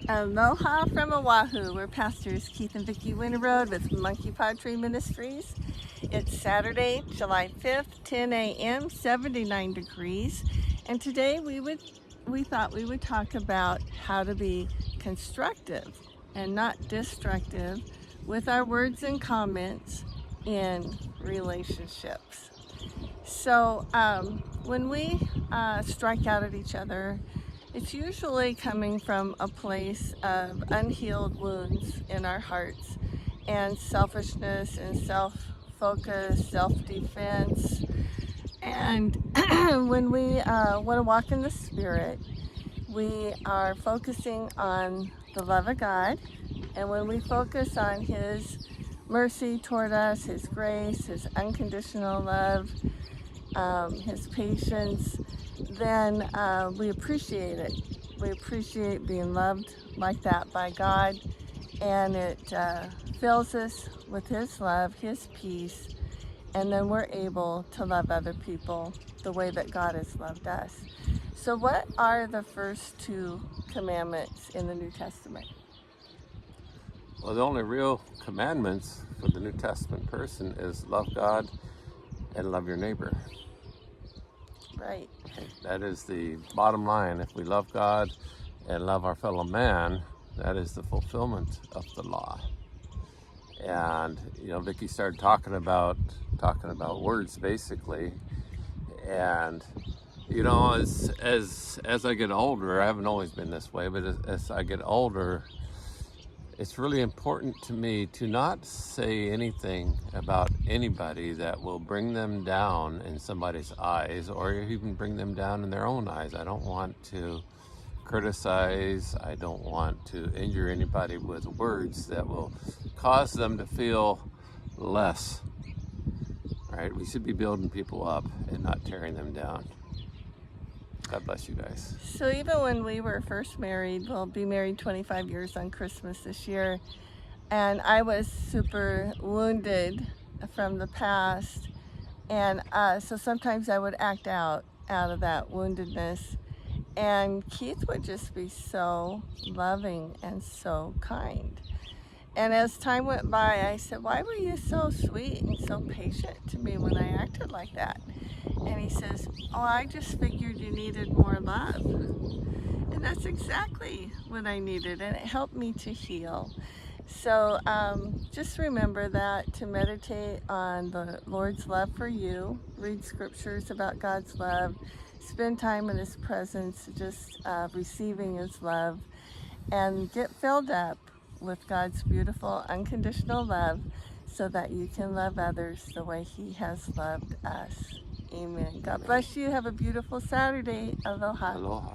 Aloha from Oahu. We're pastors Keith and Vickie Winterroad with Monkey Pod Tree Ministries. It's Saturday, July 5th, 10 a.m., 79 degrees. And today we thought we would talk about how to be constructive and not destructive with our words and comments in relationships. So when we strike out at each other, it's usually coming from a place of unhealed wounds in our hearts and selfishness and self-focus, self-defense. And when we want to walk in the Spirit, we are focusing on the love of God. And when we focus on His mercy toward us, His grace, His unconditional love, His patience, then we appreciate it. We appreciate being loved like that by God, and it fills us with His love, His peace, and then we're able to love other people the way that God has loved us. So what are the first two commandments in the New Testament? Well, the only real commandments for the New Testament person is love God and love your neighbor. Right. That is the bottom line. If we love God and love our fellow man, that is the fulfillment of the law. And Vickie started talking about words basically. And as I get older, I haven't always been this way, but as I get older, it's really important to me to not say anything about anybody that will bring them down in somebody's eyes or even bring them down in their own eyes. I don't want to criticize. I don't want to injure anybody with words that will cause them to feel less. All right? We should be building people up and not tearing them down. God bless you guys. So even when we were first married, we'll be married 25 years on Christmas this year, and I was super wounded from the past, and so sometimes I would act out of that woundedness, and Keith would just be so loving and so kind. And as time went by, I said, why were you so sweet and so patient to me when I acted like that? And he says, oh, I just figured you needed more love. And that's exactly what I needed, and it helped me to heal. So just remember that, to meditate on the Lord's love for you, read scriptures about God's love, spend time in His presence, just receiving His love, and get filled up with God's beautiful, unconditional love so that you can love others the way He has loved us. Amen. God bless you. Have a beautiful Saturday. Aloha. Aloha.